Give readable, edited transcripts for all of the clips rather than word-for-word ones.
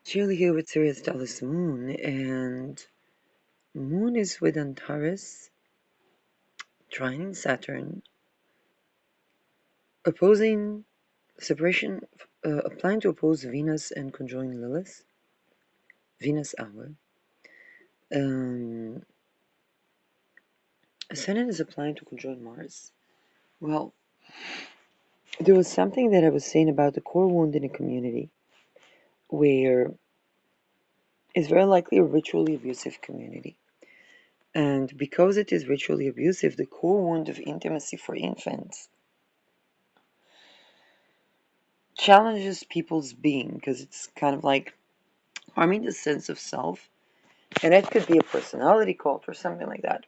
Julie here with Sirius Dallas Moon, and Moon is with Antares, trining Saturn, opposing separation, applying to oppose Venus and conjoin Lilith, Venus hour. Ascendant is applying to conjoin Mars. Well, there was something that I was saying about the core wound in a community where it's very likely a ritually abusive community. And because it is ritually abusive, the core wound of intimacy for infants challenges people's being, because it's kind of like harming the sense of self. And it could be a personality cult or something like that.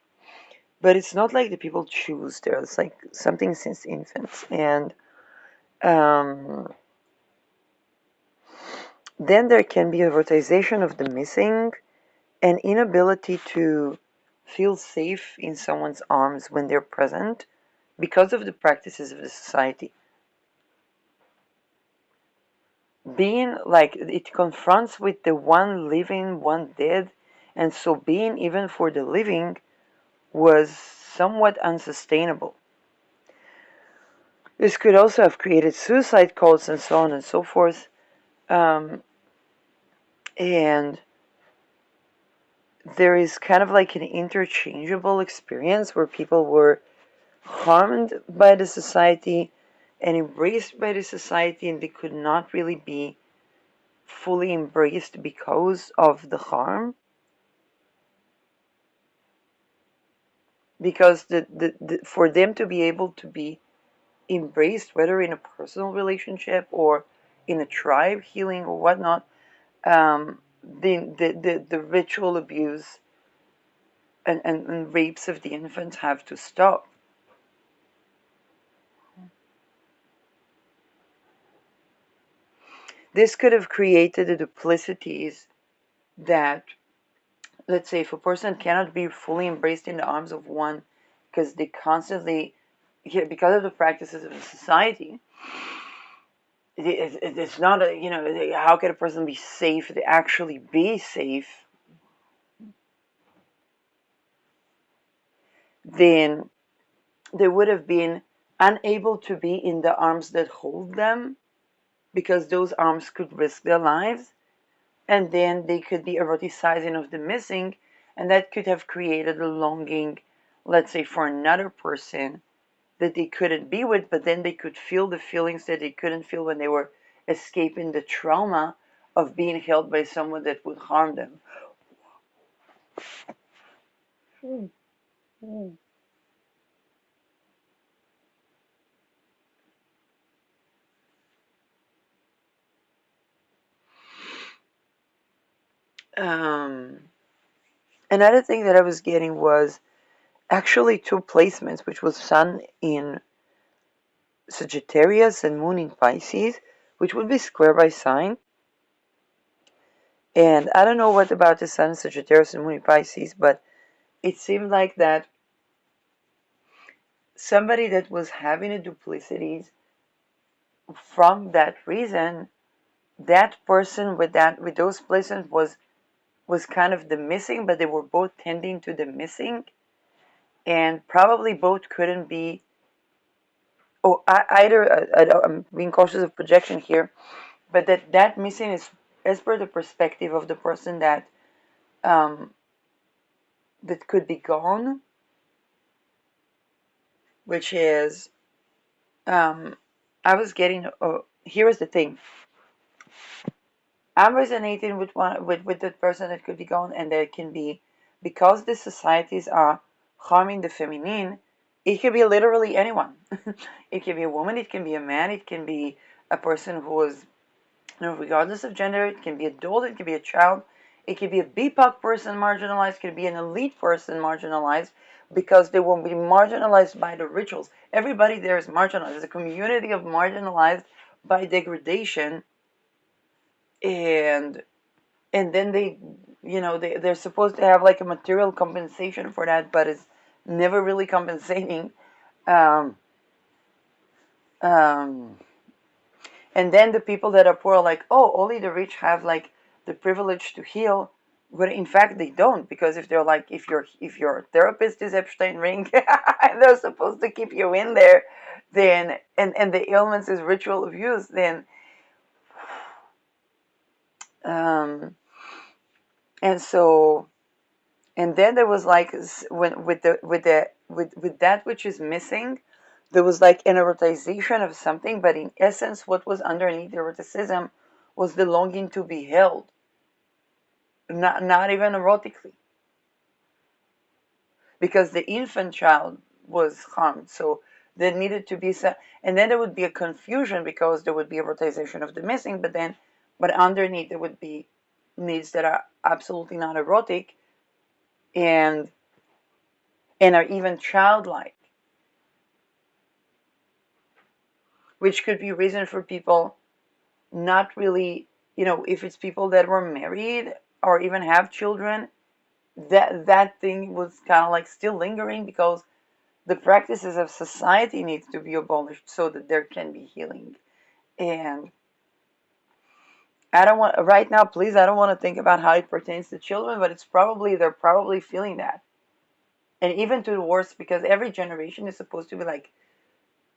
But it's not like the people choose there. It's like something since infants. And then there can be a erotization of the missing, an inability to feel safe in someone's arms when they're present because of the practices of the society. Being like, it confronts with the one living, one dead, and so being even for the living was somewhat unsustainable. This could also have created suicide cults and so on and so forth. And there is kind of like an interchangeable experience where people were harmed by the society and embraced by the society, and they could not really be fully embraced because of the harm. Because for them to be able to be embraced, whether in a personal relationship or in a tribe healing or whatnot, the ritual abuse and rapes of the infants have to stop. This could have created the duplicities that, let's say, if a person cannot be fully embraced in the arms of one because they constantly, because of the practices of the society, it's not how can a person be safe to actually be safe, then they would have been unable to be in the arms that hold them because those arms could risk their lives, and then they could be eroticizing of the missing, and that could have created a longing, let's say, for another person that they couldn't be with, but then they could feel the feelings that they couldn't feel when they were escaping the trauma of being held by someone that would harm them. Another thing that I was getting was actually two placements, which was Sun in Sagittarius and Moon in Pisces, which would be square by sign. And I don't know what about the Sun in Sagittarius and Moon in Pisces, but it seemed like that somebody that was having a duplicities from that reason, that person with those placements was kind of the missing, but they were both tending to the missing, and probably both couldn't be. Oh, I'm being cautious of projection here, but that missing is as per the perspective of the person that that could be gone, which is I was getting. Here is the thing. I'm resonating with with the person that could be gone, and there can be, because the societies are harming the feminine. It can be literally anyone. It can be a woman. It can be a man. It can be a person who is, regardless of gender. It can be adult. It can be a child. It can be a BIPOC person marginalized. It can be an elite person marginalized because they will be marginalized by the rituals. Everybody there is marginalized. There's a community of marginalized by degradation, and then they're supposed to have like a material compensation for that, but it's never really compensating. um, um, And then the people that are poor are like, oh, only the rich have like the privilege to heal, but in fact they don't, because if they're like, if your therapist is Epstein Ring and they're supposed to keep you in there, then and the ailments is ritual abuse, then um and so and then there was like when with that which is missing, there was like an erotization of something, but in essence what was underneath the eroticism was the longing to be held, not even erotically, because the infant child was harmed. So there needed to be some, and then there would be a confusion because there would be erotization of the missing, but underneath there would be needs that are absolutely not erotic, and are even childlike, which could be reason for people not really, if it's people that were married or even have children, that thing was kind of like still lingering, because the practices of society needs to be abolished so that there can be healing. And I don't want right now, please, I don't want to think about how it pertains to children, but they're probably feeling that. And even to the worst, because every generation is supposed to be like,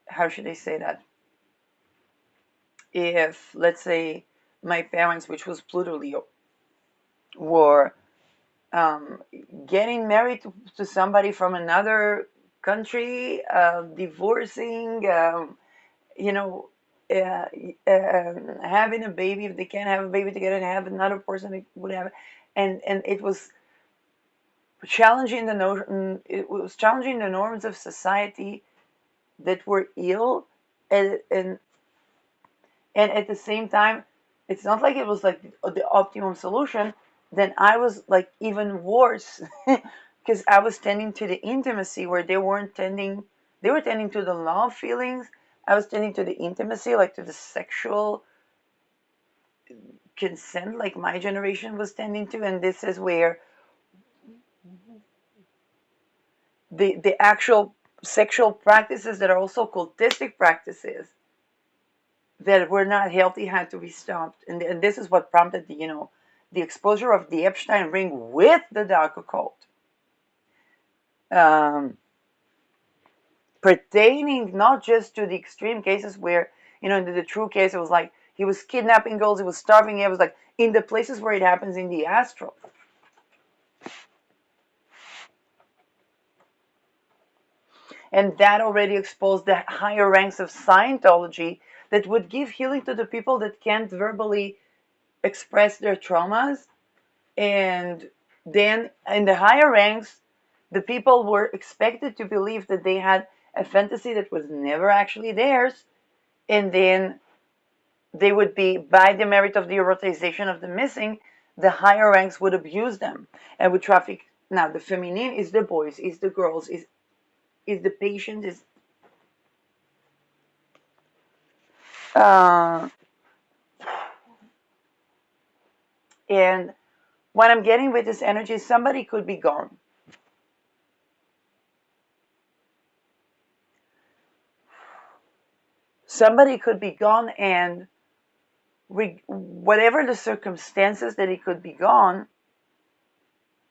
how should I say that? If, let's say, my parents, which was Pluto Leo, were um, getting married to somebody from another country, divorcing, you know, uh, having a baby, if they can't have a baby together and have another person that would have, and it was challenging it was challenging the norms of society that were ill, and and and at the same time, it's not like it was like the optimum solution. Then I was like even worse because I was tending to the intimacy where they were tending to the love feelings. I was tending to the intimacy, like to the sexual consent, like my generation was tending to. And this is where the actual sexual practices that are also cultistic practices that were not healthy had to be stopped. And this is what prompted the exposure of the Epstein ring with the dark occult, um, pertaining not just to the extreme cases where, in the true case, it was like he was kidnapping girls, he was starving, it was like in the places where it happens in the astral. And that already exposed the higher ranks of Scientology that would give healing to the people that can't verbally express their traumas. And then in the higher ranks, the people were expected to believe that they had a fantasy that was never actually theirs. And then they would be, by the merit of the erotization of the missing, the higher ranks would abuse them and would traffic. Now, the feminine is the boys, is the girls, is the patient, is. Uh, and what I'm getting with this energy, somebody could be gone. Somebody could be gone, and whatever the circumstances that he could be gone,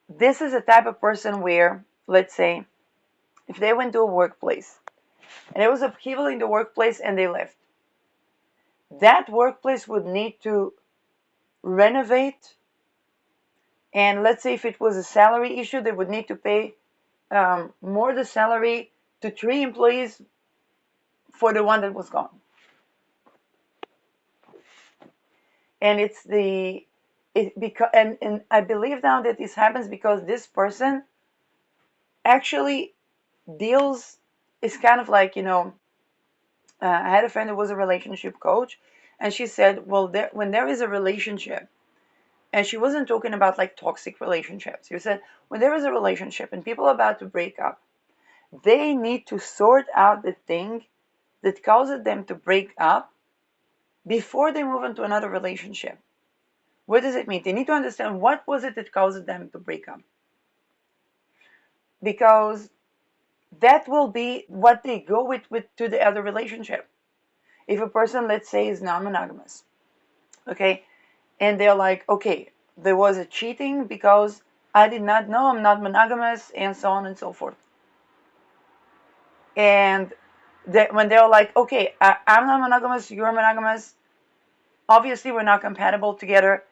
this is a type of person where, let's say, if they went to a workplace and there was upheaval in the workplace and they left, that workplace would need to renovate. And let's say if it was a salary issue, they would need to pay more the salary to 3 employees for the one that was gone. And it's the it because and I believe now that this happens because this person actually deals is kind of like I had a friend who was a relationship coach, and she said, well, when there is a relationship, and she wasn't talking about like toxic relationships. She said when there is a relationship and people are about to break up, they need to sort out the thing that causes them to break up before they move into another relationship. What does it mean? They need to understand what was it that causes them to break up, because that will be what they go with to the other relationship. if a person, let's say, is non-monogamous, okay, and they're like, okay, there was a cheating because I did not know I'm not monogamous, and so on and so forth. And when they're like, okay, I'm not monogamous, you're monogamous, obviously we're not compatible together,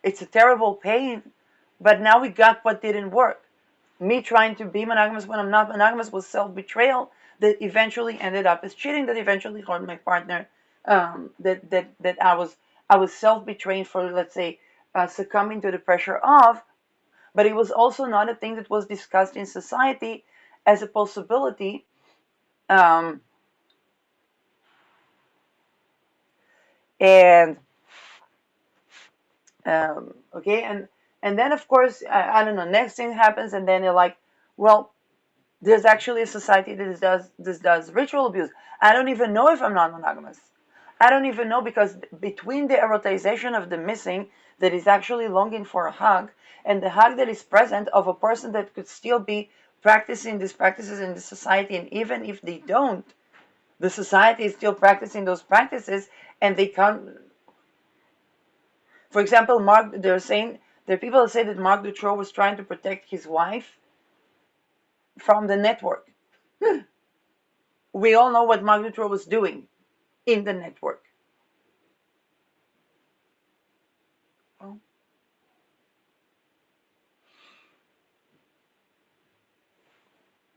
it's a terrible pain, but now we got what didn't work. Me trying to be monogamous when I'm not monogamous was self-betrayal that eventually ended up as cheating, that eventually hurt my partner, that I was self-betraying for, let's say, succumbing to the pressure of, but it was also not a thing that was discussed in society as a possibility. Um, and okay, and then of course, I don't know, next thing happens, and then they're like, well, there's actually a society that does ritual abuse. I don't even know if I'm not monogamous. I don't even know, because between the erotization of the missing that is actually longing for a hug, and the hug that is present of a person that could still be practicing these practices in the society, and even if they don't, the society is still practicing those practices, and they can't. For example, they're saying there are people that say that Marc Dutroux was trying to protect his wife from the network. We all know what Marc Dutroux was doing in the network.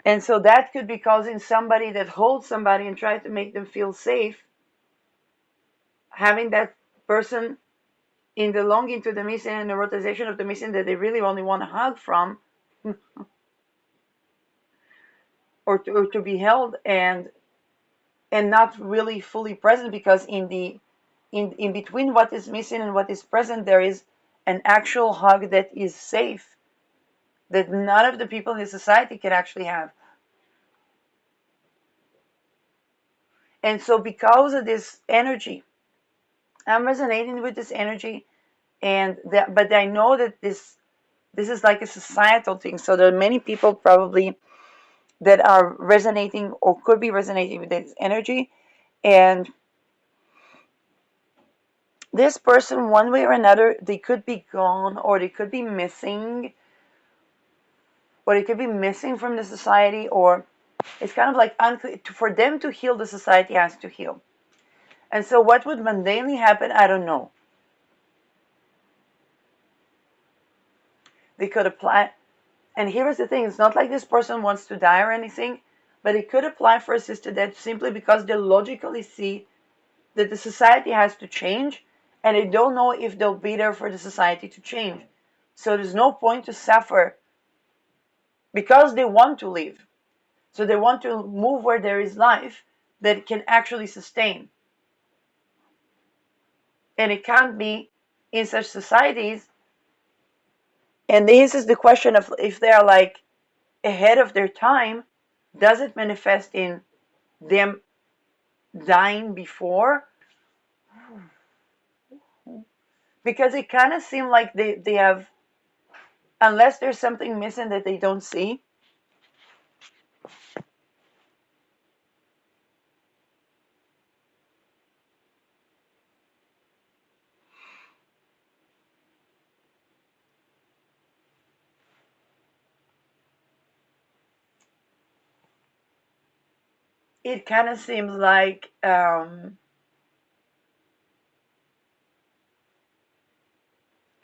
And so that could be causing somebody that holds somebody and tries to make them feel safe, having that person in the longing to the missing and the erotization of the missing that they really only want a hug from, or to be held, and not really fully present, because in between what is missing and what is present, there is an actual hug that is safe, that none of the people in the society can actually have. And so because of this energy, I'm resonating with this energy, but I know that this is like a societal thing. So there are many people probably that are resonating or could be resonating with this energy, and this person, one way or another, they could be gone, or they could be missing, or they could be missing from the society, or it's kind of like for them to heal, the society has to heal. And so what would mundanely happen, I don't know. They could apply, and here is the thing, it's not like this person wants to die or anything, but it could apply for assisted death simply because they logically see that the society has to change, and they don't know if they'll be there for the society to change. So there's no point to suffer, because they want to live. So they want to move where there is life that can actually sustain. And it can't be in such societies. And this is the question of, if they are like ahead of their time, does it manifest in them dying before? Because it kind of seems like they have, unless there's something missing that they don't see. It kind of seems like kind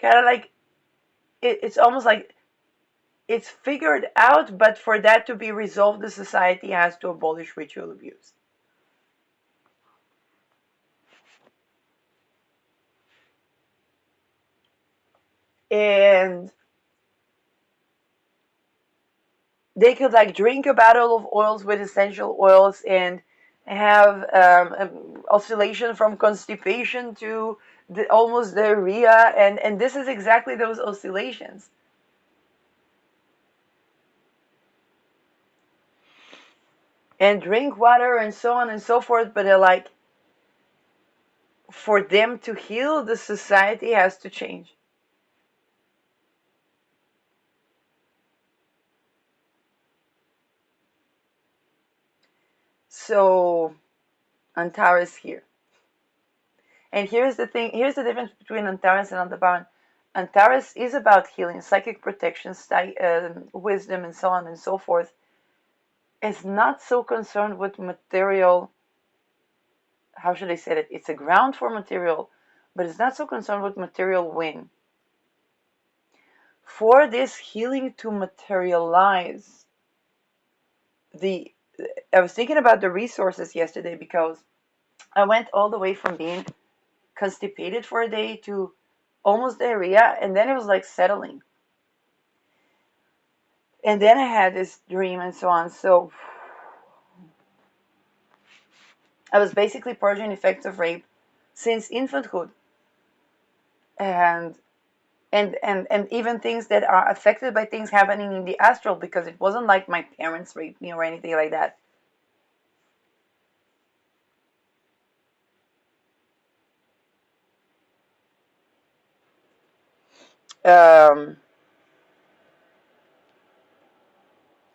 of like it's almost like it's figured out, but for that to be resolved, the society has to abolish ritual abuse. And they could like drink a bottle of oils with essential oils, and have oscillation from constipation to almost diarrhea, and this is exactly those oscillations. And drink water and so on and so forth, but they're like, for them to heal, the society has to change. So Antares here. And here's the thing, here's the difference between Antares and Aldebaran. Antares is about healing, psychic protection, wisdom, and so on and so forth. It's not so concerned with material, how should I say it? It's a ground for material, but it's not so concerned with material win. For this healing to materialize, I was thinking about the resources yesterday because I went all the way from being constipated for a day to almost diarrhea, and then it was like settling. And then I had this dream and so on. So I was basically purging effects of rape since infanthood, and and even things that are affected by things happening in the astral, because it wasn't like my parents raped me or anything like that. Um,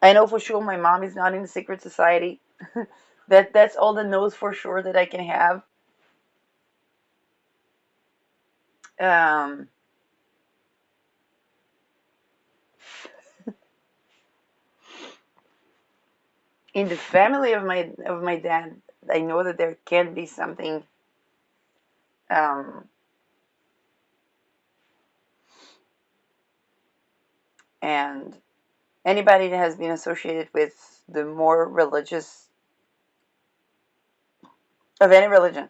I know for sure my mom is not in a secret society. That's all the knows for sure that I can have. Um, in the family of my dad, I know that there can be something. Um, and anybody that has been associated with the more religious of any religion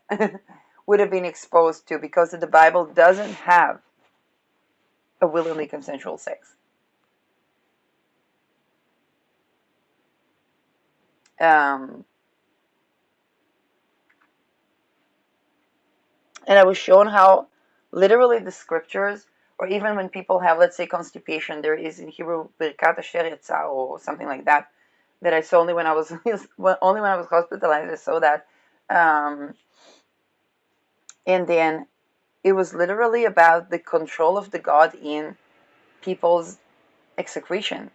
would have been exposed to, because the Bible doesn't have a willingly consensual sex. Um, and I was shown how literally the scriptures, or even when people have, let's say, constipation, there is in Hebrew Birkat Asher Yatsa or something like that, that I saw only when I was only when I was hospitalized. I saw that, um, and then it was literally about the control of the God in people's excretion,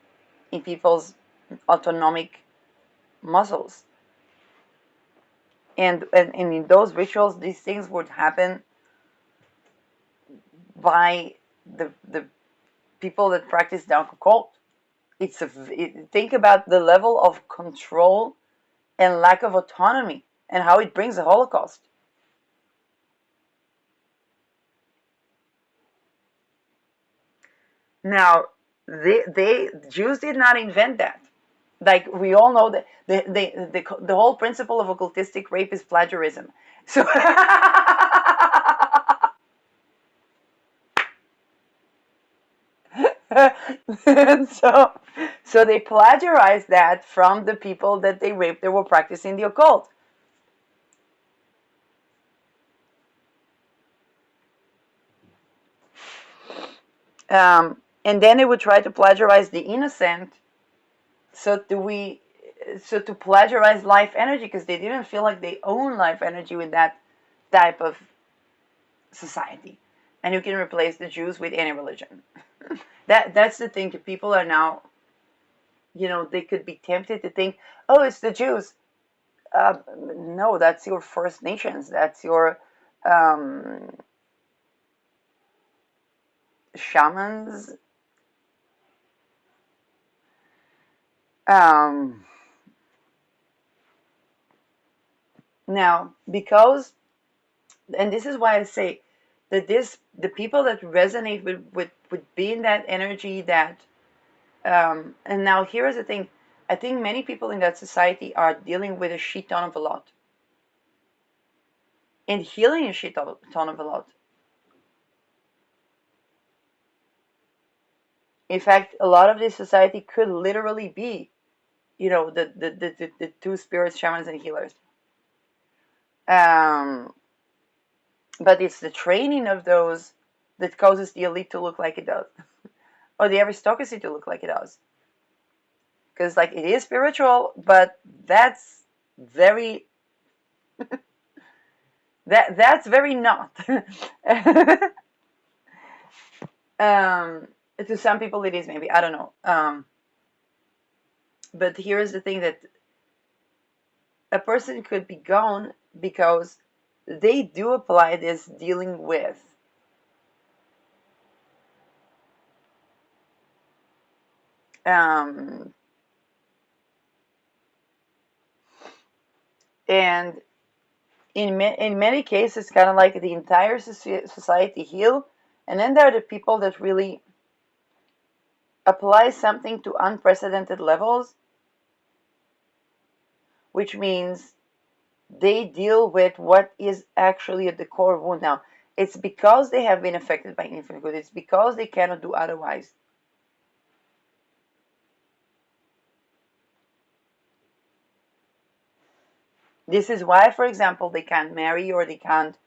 in people's autonomic muscles. And in those rituals, these things would happen by the people that practice the occult. Think about the level of control and lack of autonomy and how it brings the Holocaust. Now, they Jews did not invent that. Like we all know that the whole principle of occultistic rape is plagiarism. So so so they plagiarized that from the people that they raped that were practicing the occult. And then they would try to plagiarize the innocent, so do we so to plagiarize life energy, because they didn't feel like they own life energy with that type of society. And you can replace the Jews with any religion. That's the thing. People are now, they could be tempted to think, oh, it's the Jews. No, that's your First Nations. That's your um, shamans. Um, Now, because, and this is why I say that the people that resonate with being that energy, that, and now here is the thing. I think many people in that society are dealing with a shit ton of a lot. And healing a shit ton of a lot. In fact, a lot of this society could literally be, the two spirits, shamans, and healers. Um, but it's the training of those that causes the elite to look like it does, or the aristocracy to look like it does. Because, like, it is spiritual, but that's very that's very not. um, to some people, it is, maybe, I don't know. But here's the thing, that a person could be gone because they do apply this dealing with um, and in many cases, kind of like the entire society heal, and then there are the people that really apply something to unprecedented levels, which means they deal with what is actually at the core wound. Now, it's because they have been affected by infinite good. It's because they cannot do otherwise. This is why, for example, they can't marry or they can't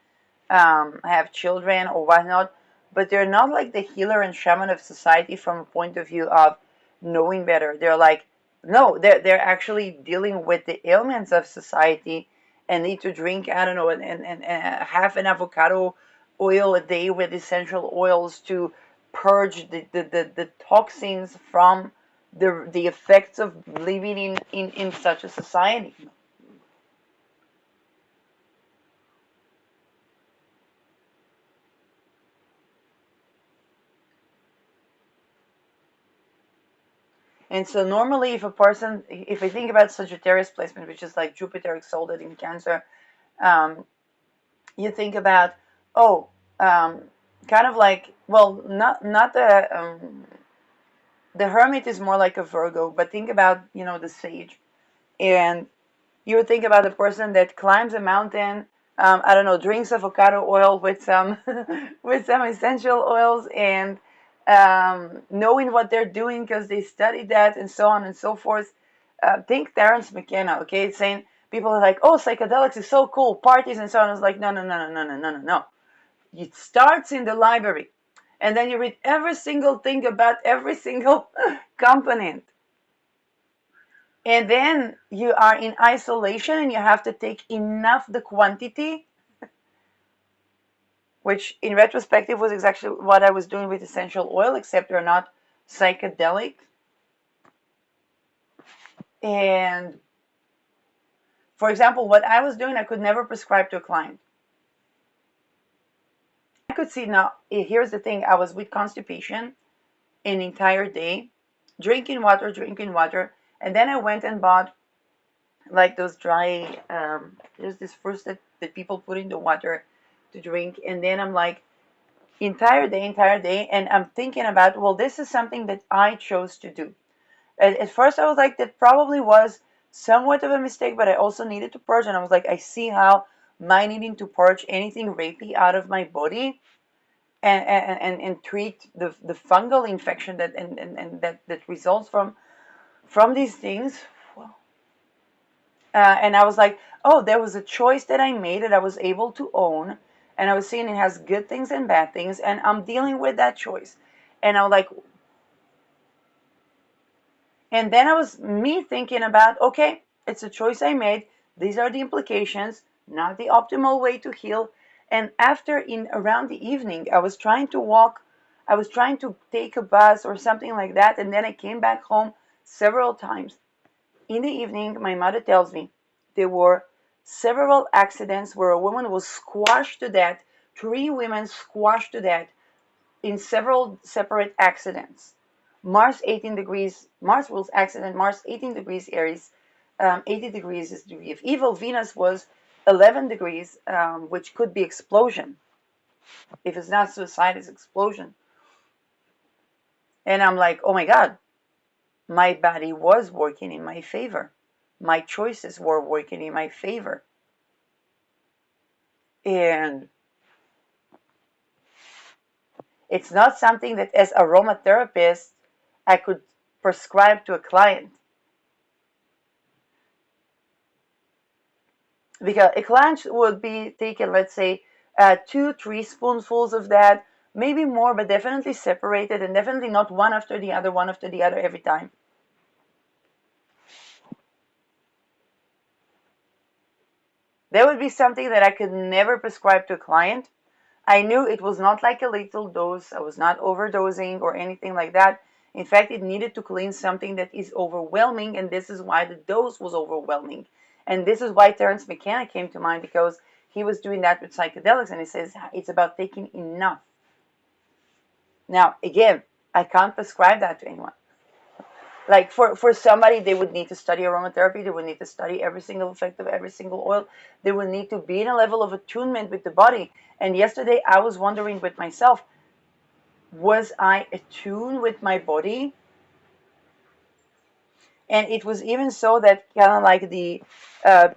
have children or whatnot, but they're not like the healer and shaman of society from a point of view of knowing better. They're like, no, they're actually dealing with the ailments of society and need to drink, I don't know, and half an avocado oil a day with essential oils to purge the toxins from the effects of living in such a society. And so normally if a person, if I think about Sagittarius placement, which is like Jupiter exalted in Cancer, um, you think about, oh, um, kind of like, well, not the Hermit is more like a Virgo, but think about, the Sage. And you would think about a person that climbs a mountain, I don't know, drinks avocado oil with some with some essential oils, and knowing what they're doing because they studied that and so on and so forth. Think Terence McKenna, okay, saying people are like, oh, psychedelics is so cool, parties and so on. I was like, no, no, no, no, no, no, no, no, no. It starts in the library, and then you read every single thing about every single component, and then you are in isolation and you have to take enough the quantity, which in retrospective was exactly what I was doing with essential oil, except they're not psychedelic. And for example, what I was doing, I could never prescribe to a client. I could see now, here's the thing, I was with constipation an entire day, drinking water, and then I went and bought like those dry, there's this fruit that people put in the water to drink, and then I'm like, entire day, and I'm thinking about, well, this is something that I chose to do. At first I was like, that probably was somewhat of a mistake, but I also needed to purge, and I was like, I see how my needing to purge anything rapey out of my body and treat the fungal infection and that results from these things. And I was like, oh, there was a choice that I made that I was able to own, and I was seeing it has good things and bad things, and I'm dealing with that choice. And I was like, and then I was me thinking about, okay, it's a choice I made. These are the implications, not the optimal way to heal. And after, in around the evening, I was trying to walk, I was trying to take a bus or something like that, and then I came back home several times. In the evening, my mother tells me there were several accidents where a woman was squashed to death, 3 women squashed to death in several separate accidents. Mars 18 degrees, Mars rules accident, Mars 18 degrees Aries, 80 degrees is the degree of evil. Venus was 11 degrees, which could be explosion. If it's not suicide, it's explosion. And I'm like, oh my God, my body was working in my favor. My choices were working in my favor. And it's not something that as aromatherapist I could prescribe to a client. Because a client would be taking, let's say, 2, 3 spoonfuls of that, maybe more, but definitely separated and definitely not one after the other every time. That would be something that I could never prescribe to a client. I knew it was not like a lethal dose. I was not overdosing or anything like that. In fact, it needed to clean something that is overwhelming, and this is why the dose was overwhelming. And this is why Terence McKenna came to mind, because he was doing that with psychedelics, and he says it's about taking enough. Now, again, I can't prescribe that to anyone. Like for somebody, they would need to study aromatherapy. They would need to study every single effect of every single oil. They would need to be in a level of attunement with the body. And yesterday, I was wondering with myself, was I attuned with my body? And it was even so that kind of like the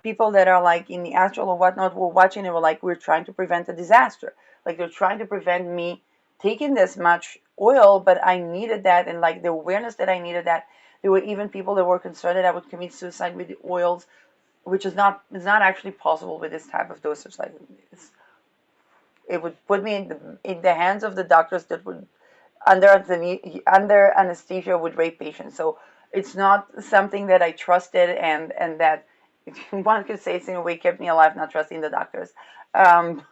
people that are like in the astral or whatnot were watching and were like, we're trying to prevent a disaster. Like they're trying to prevent me taking this much oil, but I needed that. And like the awareness that I needed that. There were even people that were concerned that I would commit suicide with the oils, which is not actually possible with this type of dosage. Like it would put me in the hands of the doctors that would under anesthesia would rape patients. So it's not something that I trusted, and that one could say it's in a way kept me alive, not trusting the doctors. Um,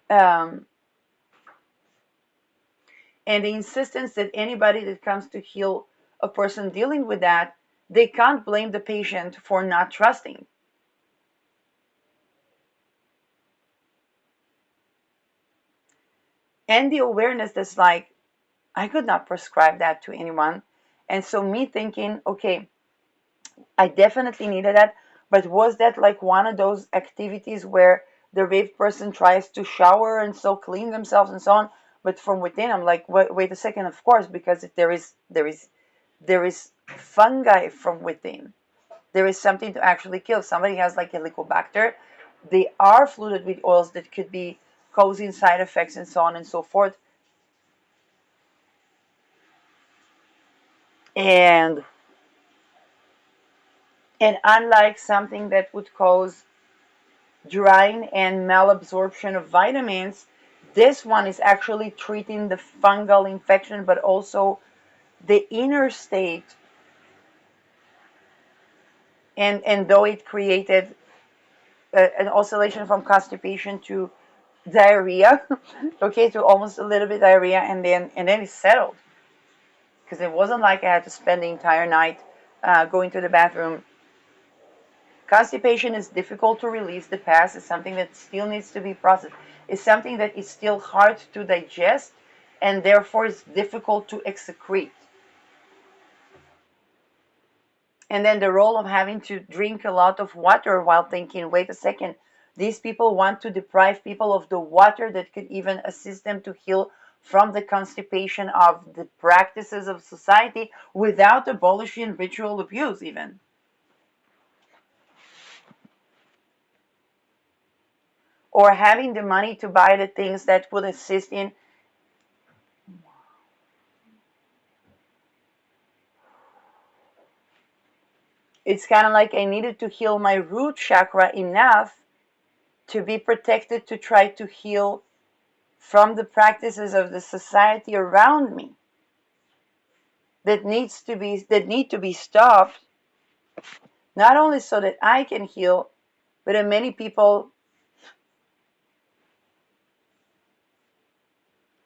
um, and the insistence that anybody that comes to heal a person dealing with that, they can't blame the patient for not trusting. And the awareness that's like, I could not prescribe that to anyone. And so me thinking, okay, I definitely needed that, but was that like one of those activities where the raped person tries to shower and so clean themselves and so on, but from within I'm like, wait a second, of course, because there is fungi from within. There is something to actually kill. If somebody has like Helicobacter, they are flooded with oils that could be causing side effects and so on and so forth. And and unlike something that would cause drying and malabsorption of vitamins, this one is actually treating the fungal infection, but also the inner state. And though it created an oscillation from constipation to diarrhea, okay, to almost a little bit diarrhea, and then it settled, because it wasn't like I had to spend the entire night going to the bathroom. Constipation is difficult to release. The past is something that still needs to be processed. It's something that is still hard to digest, and therefore is difficult to excrete. And then the role of having to drink a lot of water while thinking, wait a second, these people want to deprive people of the water that could even assist them to heal from the constipation of the practices of society without abolishing ritual abuse even. Or having the money to buy the things that would assist in. It's kind of like I needed to heal my root chakra enough to be protected to try to heal from the practices of the society around me that need to be stopped, not only so that I can heal, but that many people.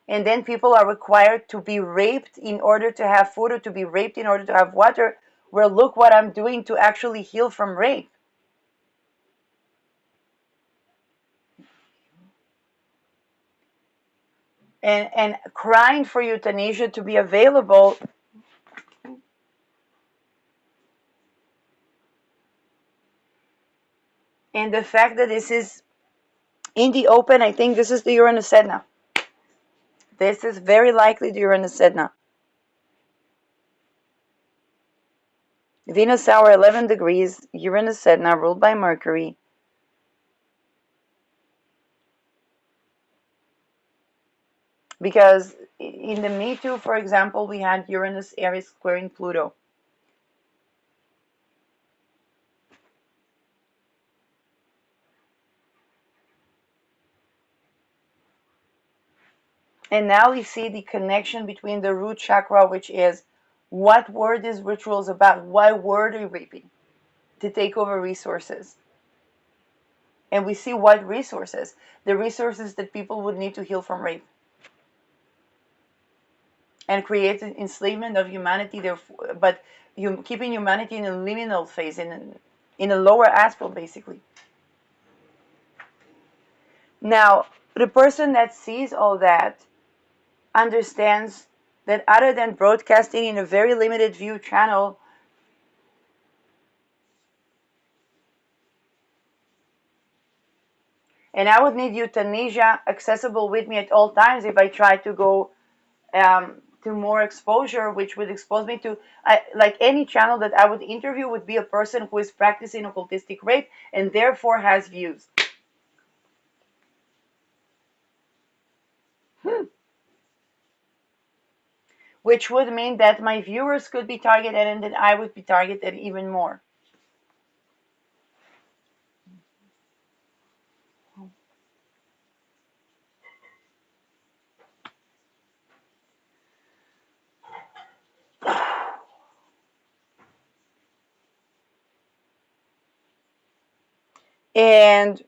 And then people are required to be raped in order to have food, or to be raped in order to have water. Well, look what I'm doing to actually heal from rape. And crying for euthanasia to be available. And the fact that this is in the open, I think this is the Uranus Sedna. This is very likely the Uranus Sedna. Venus hour 11 degrees, Uranus Sedna, ruled by Mercury. Because in the Me Too, for example, we had Uranus Aries squaring Pluto. And now we see the connection between the root chakra, which is what were these rituals about? Why were they raping? To take over resources. And we see what resources? The resources that people would need to heal from rape. And create an enslavement of humanity, therefore, but keeping humanity in a liminal phase, in a lower astral, basically. Now, the person that sees all that understands that other than broadcasting in a very limited view channel, and I would need euthanasia accessible with me at all times if I try to go to more exposure, which would expose me to, like any channel that I would interview would be a person who is practicing occultistic rape and therefore has views. Which would mean that my viewers could be targeted and that I would be targeted even more. And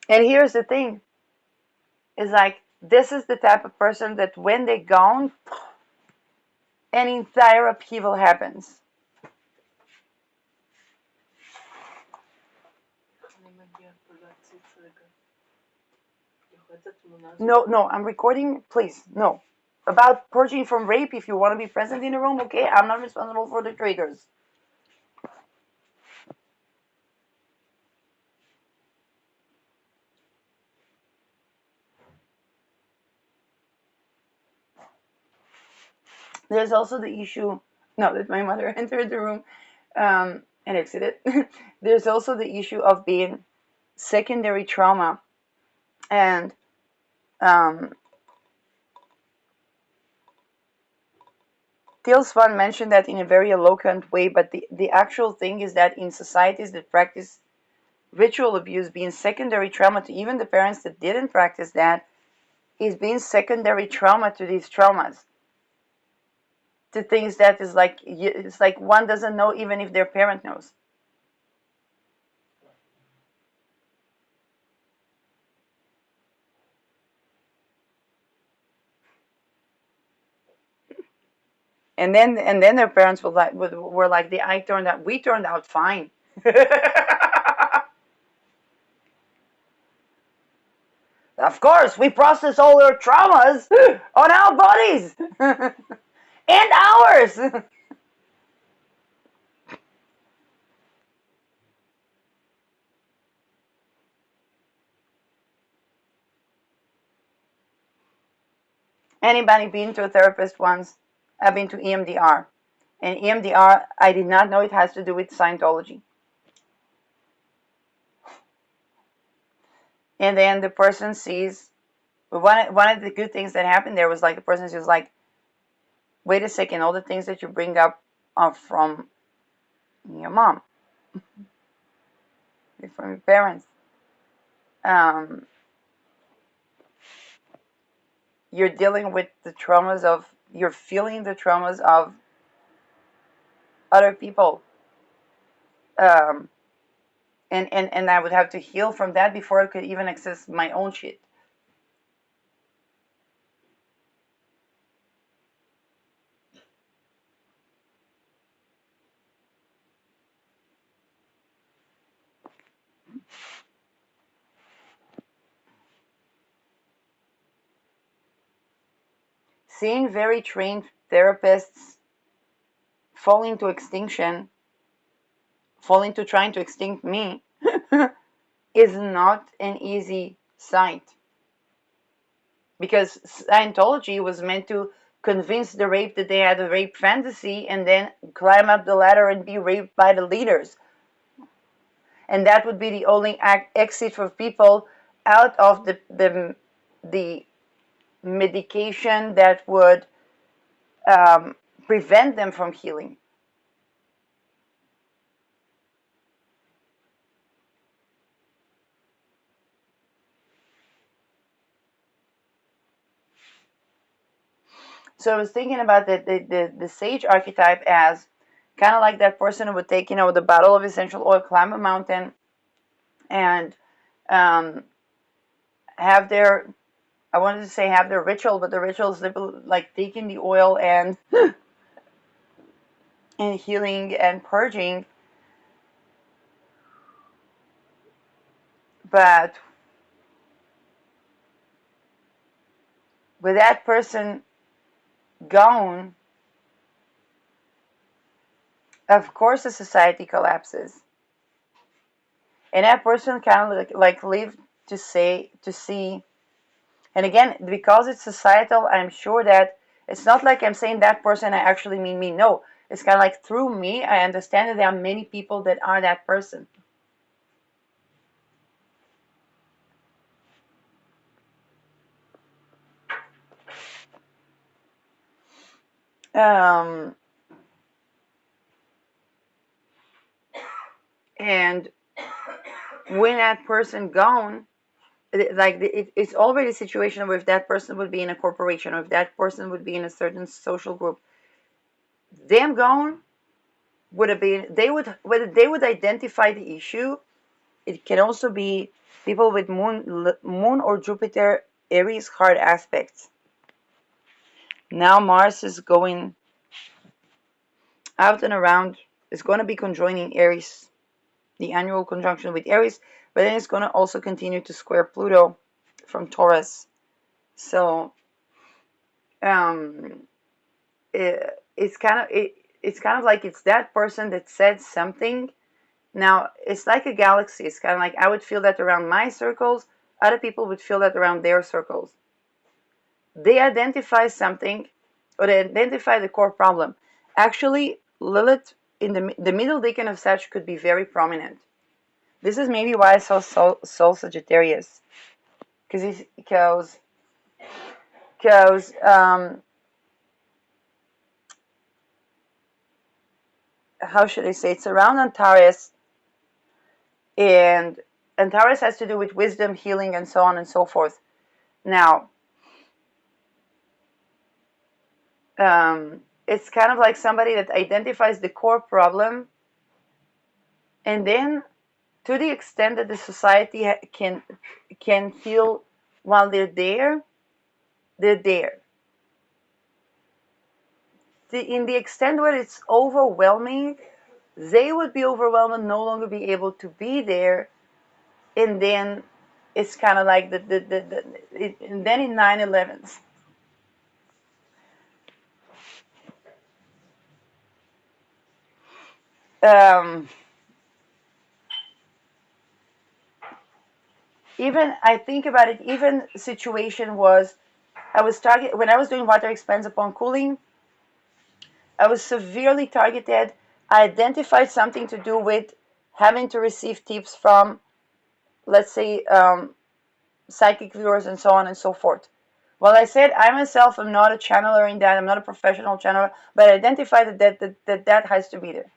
and here's the thing, is like this is the type of person that when they're gone, an entire upheaval happens. No, no, I'm recording, please. No. About purging from rape, if you want to be present in the room, okay, I'm not responsible for the triggers. There's also the issue, now that my mother entered the room and exited, there's also the issue of being secondary trauma. And um, Teal Swan mentioned that in a very eloquent way, but the actual thing is that in societies that practice ritual abuse, being secondary trauma to even the parents that didn't practice that is being secondary trauma to these traumas. To things that is like, it's like one doesn't know even if their parent knows. And then their parents were like, we turned out fine. Of course, we process all our traumas on our bodies and ours. Anybody been to a therapist once? I've been to EMDR. And EMDR, I did not know it has to do with Scientology. And then the person sees, one of the good things that happened there was like the person was like, wait a second, all the things that you bring up are from your mom, from your parents. Um, you're dealing with the traumas of, you're feeling the traumas of other people. Um, and I would have to heal from that before I could even access my own shit. Seeing very trained therapists fall into extinction, fall into trying to extinct me, is not an easy sight. Because Scientology was meant to convince the rape that they had a rape fantasy and then climb up the ladder and be raped by the leaders. And that would be the only exit for people out of the medication that would prevent them from healing. So I was thinking about the sage archetype as kind of like that person who would take, the bottle of essential oil, climb a mountain, and um, have their, I wanted to say have their ritual, but the ritual is like taking the oil and and healing and purging. But with that person gone, of course the society collapses. And that person kind of like live to see. And again, because it's societal, I'm sure that it's not like I'm saying that person, I actually mean me. No, it's kind of like through me, I understand that there are many people that are that person. Um, and when that person gone, it's already a situation where if that person would be in a corporation or if that person would be in a certain social group, them gone would have been, they would, whether they would identify the issue. It can also be people with moon or Jupiter Aries hard aspects. Now Mars is going out and around. It's going to be conjoining Aries, the annual conjunction with Aries, but then it's going to also continue to square Pluto from Taurus. So um, it's kind of like it's that person that said something. Now it's like a galaxy. It's kind of like I would feel that around my circles. Other people would feel that around their circles. They identify something, or they identify the core problem. Actually, Lilith in the middle decan of Sag could be very prominent. This is maybe why I saw Sol Sagittarius, because how should I say, it's around Antares, and Antares has to do with wisdom, healing, and so on and so forth. Now, it's kind of like somebody that identifies the core problem, and then to the extent that the society can heal while they're there, they're there. In the extent where it's overwhelming, they would be overwhelmed and no longer be able to be there, and then it's kind of like and then in 9/11s. Um, Even I think about it. Even situation was I was target when I was doing water expands upon cooling. I was severely targeted. I identified something to do with having to receive tips from, let's say, psychic viewers and so on and so forth. Well, I said I myself am not a channeler in that. I'm not a professional channeler, but I identified that has to be there.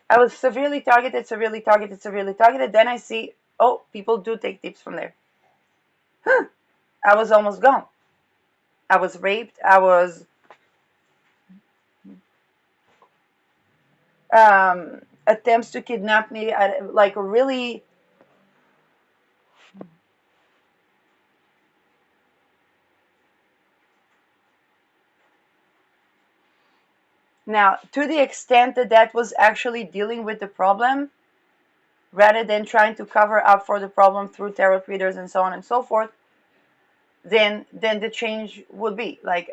I was severely targeted, severely targeted, severely targeted. Then I see, oh, people do take tips from there. Huh. I was almost gone. I was raped. I was attempts to kidnap me. Like really. Now, to the extent that that was actually dealing with the problem, rather than trying to cover up for the problem through tarot readers and so on and so forth, then the change would be like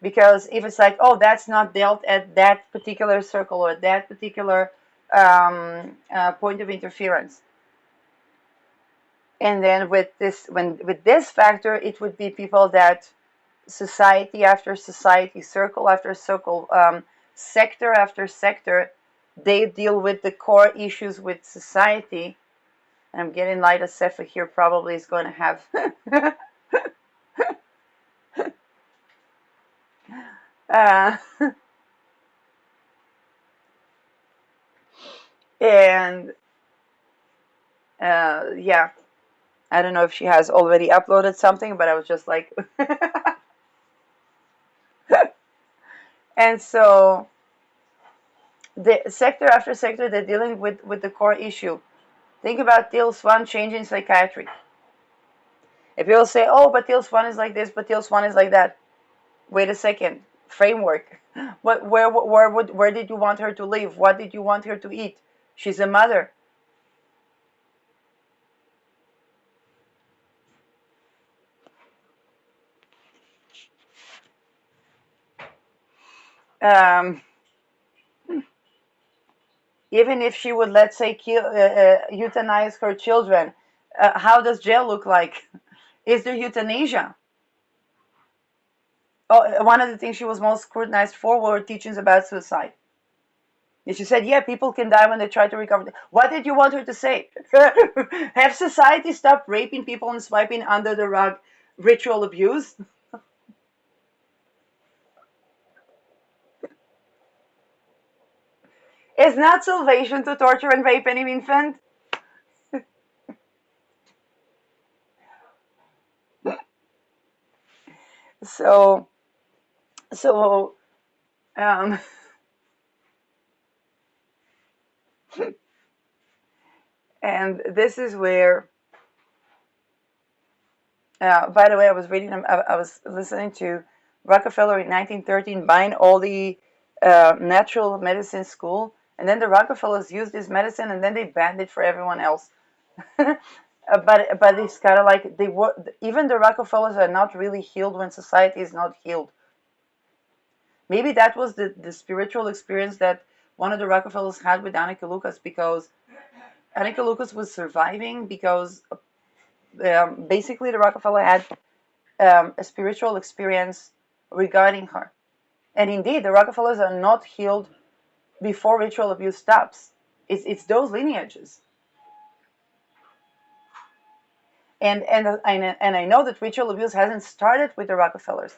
because if it's like, oh, that's not dealt at that particular circle or that particular point of interference, and then with this factor, it would be people that society after society, circle after circle, sector after sector, they deal with the core issues with society. And I'm getting Lida Sefer here probably is going to have uh, and yeah, I don't know if she has already uploaded something, but I was just like and so the sector after sector, they're dealing with the core issue. Think about Teal Swan changing psychiatry. If people say, oh, but Teal Swan is like this, but Teal Swan is like that. Wait a second. framework. Where did you want her to live? What did you want her to eat? She's a mother. Um, Even if she would, let's say, euthanize her children, how does jail look like? Is there euthanasia? Oh, one of the things she was most scrutinized for were teachings about suicide. And she said, yeah, people can die when they try to recover. What did you want her to say? Have society stopped raping people and swiping under the rug ritual abuse? Is not salvation to torture and rape any infant? So, so, um, and this is where, by the way, I was listening to Rockefeller in 1913 buying all the natural medicine school, and then the Rockefellers used this medicine, and then they banned it for everyone else. But it's kind of like they were, even the Rockefellers are not really healed when society is not healed. Maybe that was the spiritual experience that one of the Rockefellers had with Anneke Lucas, because Anneke Lucas was surviving because basically the Rockefeller had a spiritual experience regarding her. And indeed, the Rockefellers are not healed before ritual abuse stops. It's those lineages. And I know that ritual abuse hasn't started with the Rockefellers.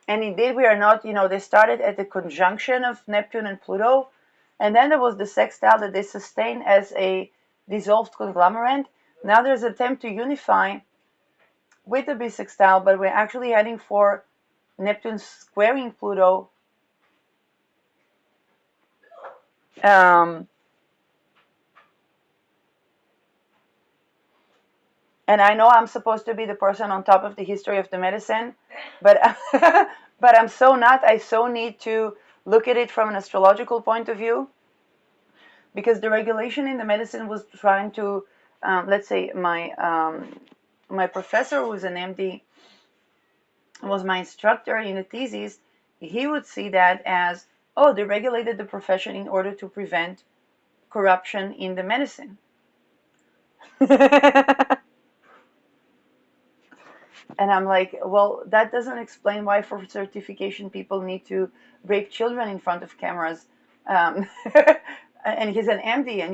And indeed, we are not, they started at the conjunction of Neptune and Pluto, and then there was the sextile that they sustained as a dissolved conglomerate. Now there's an attempt to unify with the bisextile, but we're actually heading for Neptune squaring Pluto. Um, and I know I'm supposed to be the person on top of the history of the medicine, but but I'm so not. I so need to look at it from an astrological point of view, because the regulation in the medicine was trying to, let's say, my professor, who was an MD, was my instructor in the thesis. He would see that as, oh, they regulated the profession in order to prevent corruption in the medicine. And I'm like, well, that doesn't explain why for certification people need to rape children in front of cameras. Um, and he's an MD, and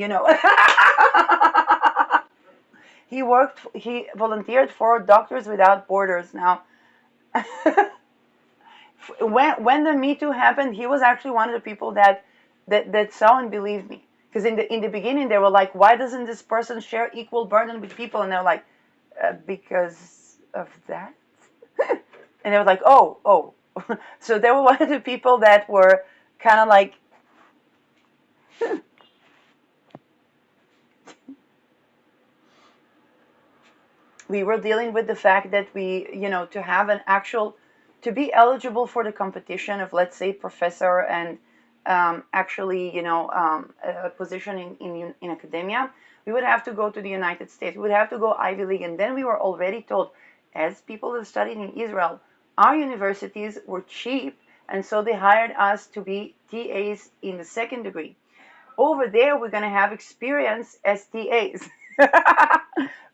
he volunteered for Doctors Without Borders. Now, when the Me Too happened, he was actually one of the people that saw and believed me. Because in the beginning, they were like, why doesn't this person share equal burden with people? And they're like, because of that. And they were like, oh. So they were one of the people that were kind of like, we were dealing with the fact that to have an actual, to be eligible for the competition of, let's say, professor and actually, a position in academia, we would have to go to the United States. We would have to go Ivy League. And then we were already told, as people who studied in Israel, our universities were cheap, and so they hired us to be TAs in the second degree. Over there, we're going to have experience as TAs.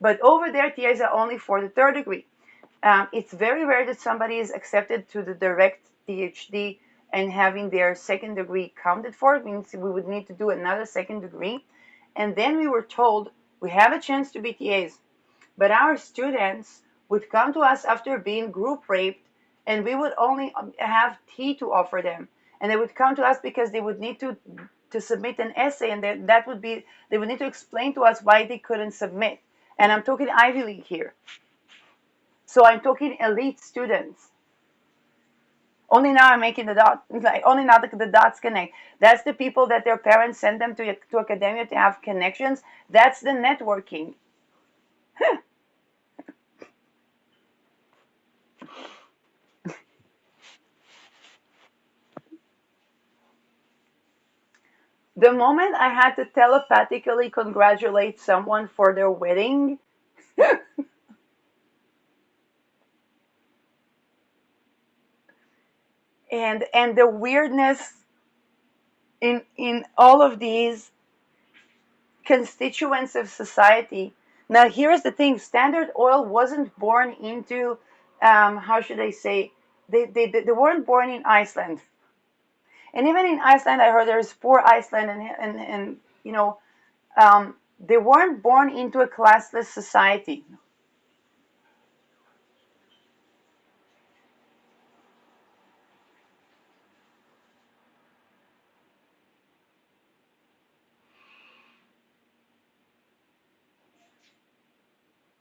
But over there, TAs are only for the third degree. It's very rare that somebody is accepted to the direct PhD and having their second degree counted for. It means we would need to do another second degree. And then we were told we have a chance to be TAs, but our students would come to us after being group raped, and we would only have tea to offer them. And they would come to us because they would need to submit an essay, and that would be, they would need to explain to us why they couldn't submit. And I'm talking Ivy League here. So I'm talking elite students. Only now I'm making the dot. Like only now the dots connect. That's the people that their parents send them to academia to have connections. That's the networking. The moment I had to telepathically congratulate someone for their wedding, and the weirdness in all of these constituents of society. Now, here's the thing: Standard Oil wasn't born into, how should I say, they weren't born in Iceland. And even in Iceland, I heard there's poor Iceland, and they weren't born into a classless society.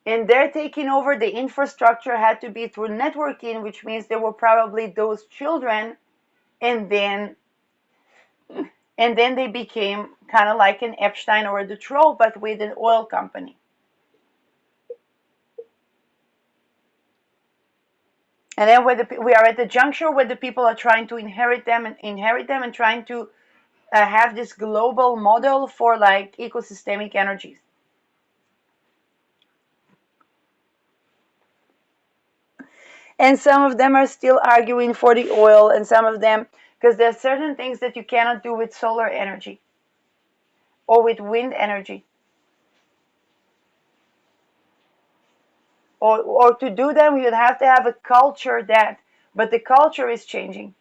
And they're taking over the infrastructure had to be through networking, which means there were probably those children, and then they became kind of like an Epstein or a Dutroux, but with an oil company. And then we are at the juncture where the people are trying to inherit them and trying to have this global model for like ecosystemic energies. And some of them are still arguing for the oil, and some of them, because there are certain things that you cannot do with solar energy or with wind energy, or to do them you'd have to have a culture that, but the culture is changing.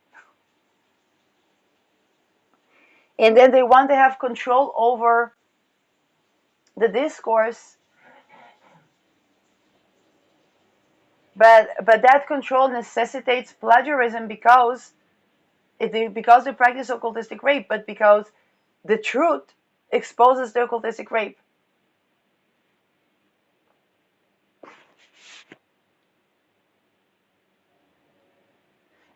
And then they want to have control over the discourse, but that control necessitates plagiarism because they practice occultistic rape, but because the truth exposes the occultistic rape.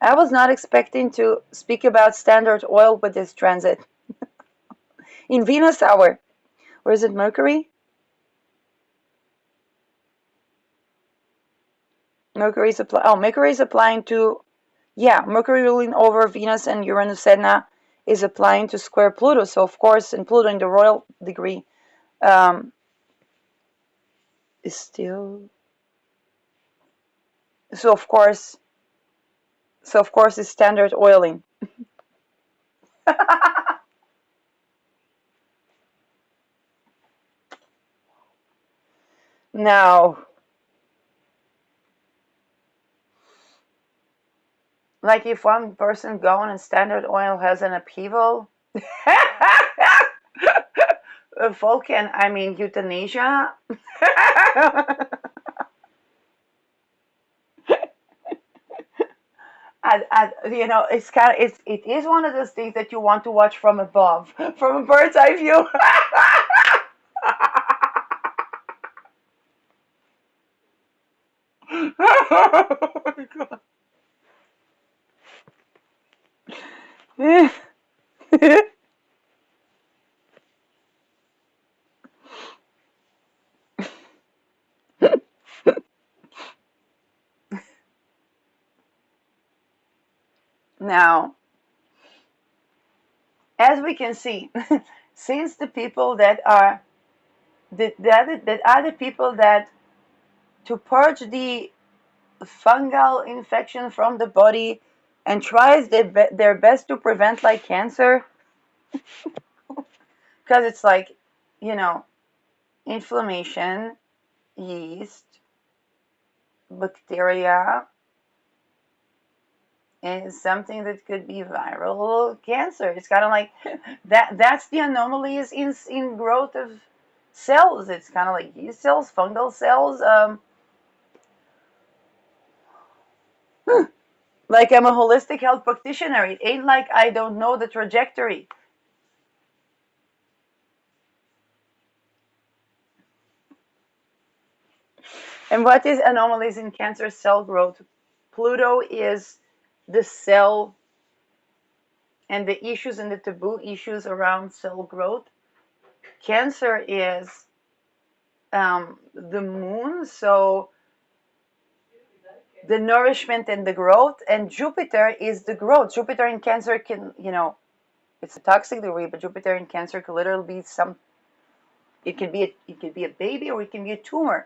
I was not expecting to speak about Standard Oil with this transit in Venus hour. Or is it Mercury? Mercury is applying to, yeah, Mercury ruling over Venus and Uranus Sedna is applying to square Pluto. So of course, and Pluto in the royal degree um, is still. So of course, it's Standard Oiling. Now, like if one person gone and Standard Oil has an upheaval, Vulcan, I mean euthanasia. It is one of those things that you want to watch from above, from a bird's eye view. Oh my God. Now, as we can see, since the people that are that are the people that to purge the fungal infection from the body and tries their best to prevent like cancer, because it's like, you know, inflammation, yeast, bacteria, and something that could be viral cancer. It's kind of like that's the anomalies in growth of cells. It's kind of like yeast cells, fungal cells. Like I'm a holistic health practitioner. It ain't like I don't know the trajectory. And what is anomalies in cancer cell growth? Pluto is the cell and the issues and the taboo issues around cell growth. Cancer is the moon, so the nourishment and the growth, and Jupiter is the growth. Jupiter in Cancer can, it's a toxic degree, but Jupiter in Cancer could literally be it could be a baby or it can be a tumor.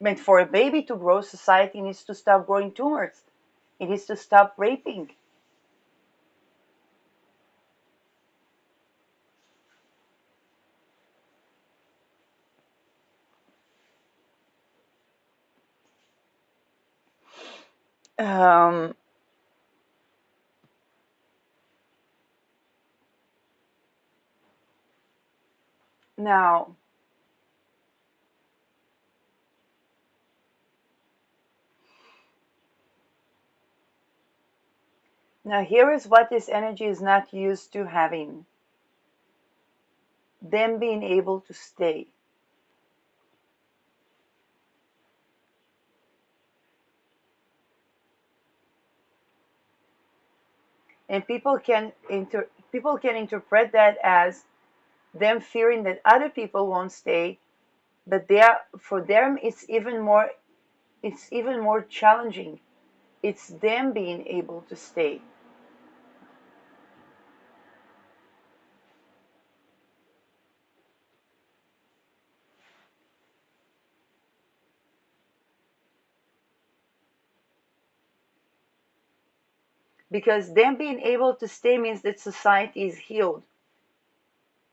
But for a baby to grow, society needs to stop growing tumors. It needs to stop raping. Um, now, now here is what this energy is not used to having. Them being able to stay. And people can interpret that as them fearing that other people won't stay, but for them it's even more challenging. It's them being able to stay. Because them being able to stay means that society is healed.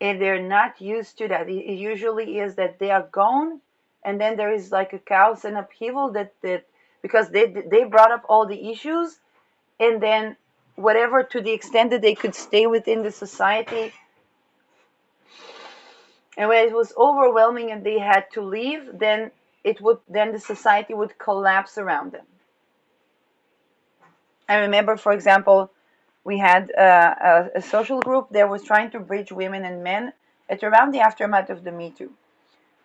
And they're not used to that. It usually is that they are gone, and then there is like a chaos and upheaval that because they brought up all the issues, and then whatever, to the extent that they could stay within the society, and when it was overwhelming and they had to leave, then the society would collapse around them. I remember, for example, we had a social group that was trying to bridge women and men at around the aftermath of the Me Too.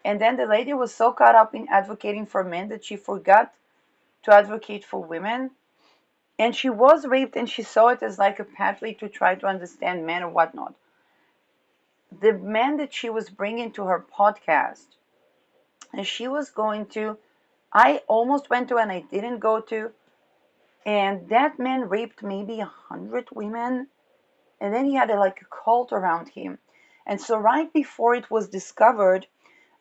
And then the lady was so caught up in advocating for men that she forgot to advocate for women. And she was raped, and she saw it as like a pathway to try to understand men or whatnot. The man that she was bringing to her podcast, and she was going to, I almost went to and I didn't go to, and that man raped maybe 100 women, and then he had like a cult around him. And so right before it was discovered,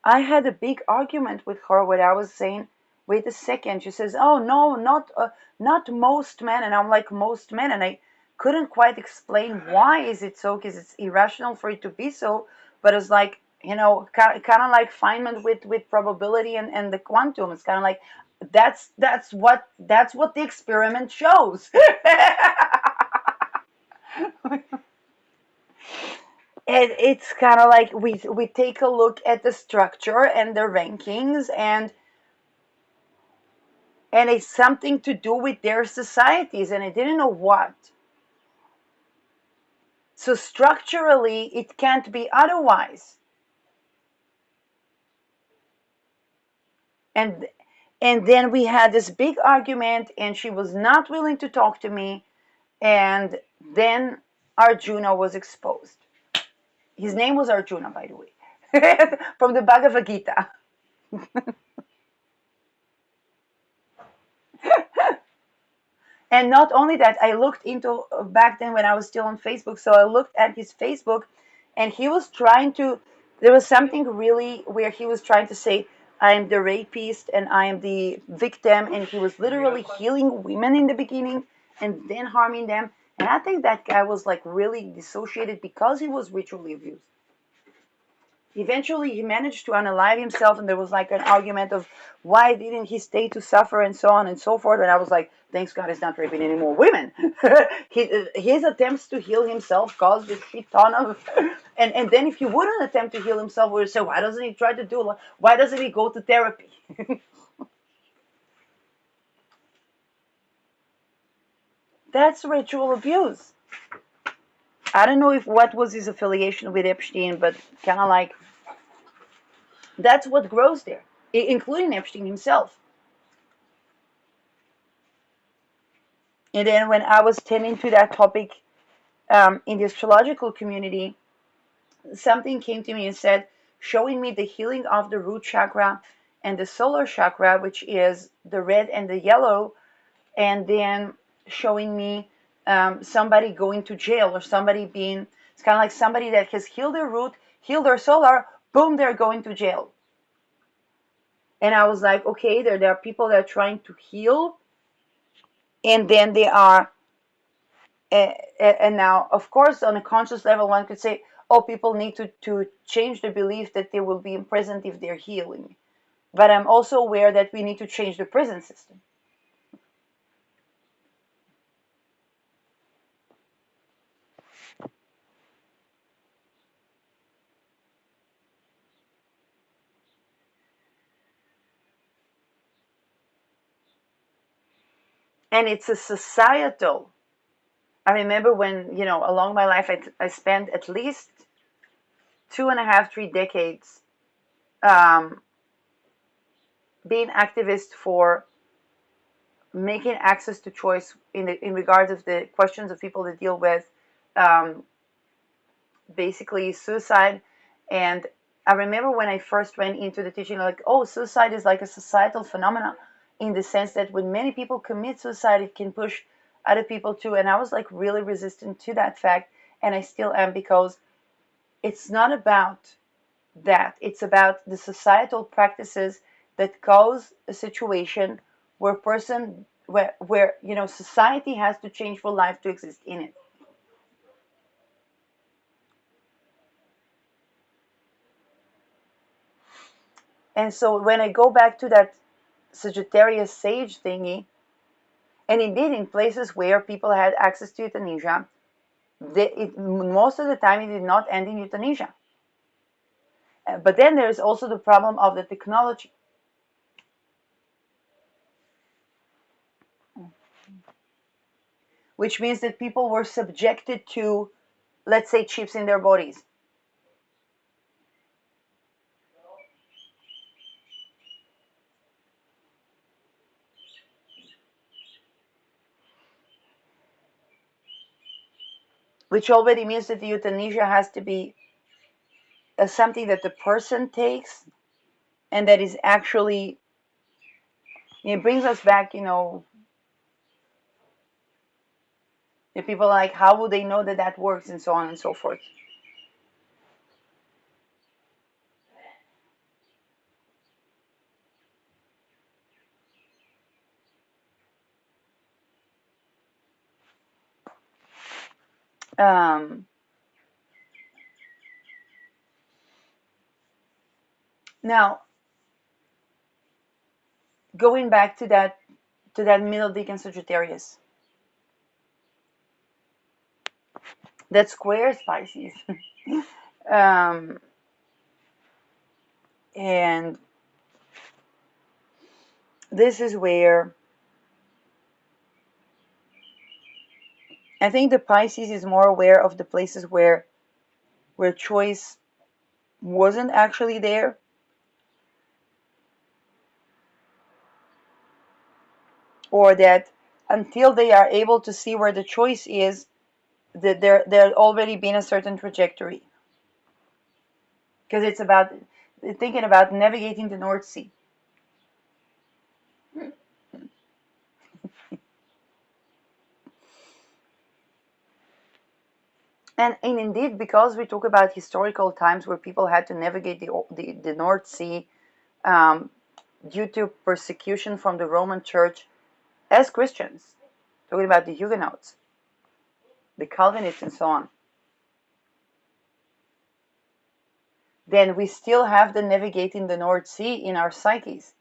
I had a big argument with her where I was saying, wait a second. She says, oh, no, not most men. And I'm like, most men. And I couldn't quite explain why is it so, because it's irrational for it to be so. But it's like, kind of like Feynman with probability and the quantum. It's kind of like, that's what the experiment shows. And it's kind of like we take a look at the structure and the rankings, and it's something to do with their societies, and I didn't know what. So structurally it can't be otherwise. And and then we had this big argument, and she was not willing to talk to me, and then Arjuna was exposed. His name was Arjuna, by the way, from the Bhagavad Gita. And not only that, I looked into back then when I was still on Facebook. So I looked at his Facebook, and he was trying to. There was something really where he was trying to say, "I am the rapist and I am the victim," and he was literally healing women in the beginning and then harming them. And I think that guy was like really dissociated because he was ritually abused. Eventually, he managed to unalive himself, and there was like an argument of why didn't he stay to suffer and so on and so forth. And I was like, thanks God he's not raping any more women. His attempts to heal himself caused a shit ton of. And then if he wouldn't attempt to heal himself, we would say, why doesn't he try to do? Why doesn't he go to therapy? That's ritual abuse. I don't know if what was his affiliation with Epstein, but kind of like That's what grows there, including Epstein himself. And then when I was tending to that topic in the astrological community, something came to me and said, showing me the healing of the root chakra and the solar chakra, which is the red and the yellow, and then showing me somebody going to jail or somebody being, it's kind of like somebody that has healed their root, healed their solar, boom, they're going to jail. And I was like, okay, there are people that are trying to heal, and then they are, and now, of course, on a conscious level, one could say, oh, people need to change the belief that they will be imprisoned if they're healing. But I'm also aware that we need to change the prison system. And it's a societal. I remember when, along my life, I spent at least 2.5, 3 decades um, being activist for making access to choice in regards of the questions of people that deal with um, basically suicide. And I remember when I first went into the teaching, like, oh, suicide is like a societal phenomenon in the sense that when many people commit suicide, it can push other people too. And I was like really resistant to that fact, and I still am, because it's not about that. It's about the societal practices that cause a situation where society has to change for life to exist in it. And so when I go back to that Sagittarius sage thingy, and indeed in places where people had access to euthanasia, most of the time it did not end in euthanasia. But then there's also the problem of the technology, which means that people were subjected to, let's say, chips in their bodies. Which already means that the euthanasia has to be something that the person takes, and that is actually, it brings us back, the people are like, how would they know that that works, and so on and so forth. Um, Now, going back to that middle decan Sagittarius, that square Pisces, um, and this is where I think the Pisces is more aware of the places where choice wasn't actually there, or that until they are able to see where the choice is, that there already been a certain trajectory, because it's about thinking about navigating the North Sea. And indeed, because we talk about historical times where people had to navigate the North Sea um, due to persecution from the Roman Church as Christians, talking about the Huguenots, the Calvinists, and so on, then we still have the navigating the North Sea in our psyches.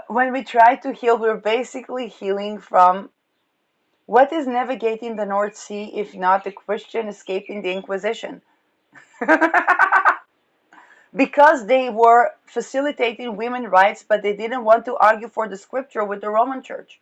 When we try to heal, we're basically healing from What is navigating the North Sea if not the Christian escaping the Inquisition? Because they were facilitating women's rights, but they didn't want to argue for the scripture with the Roman Church.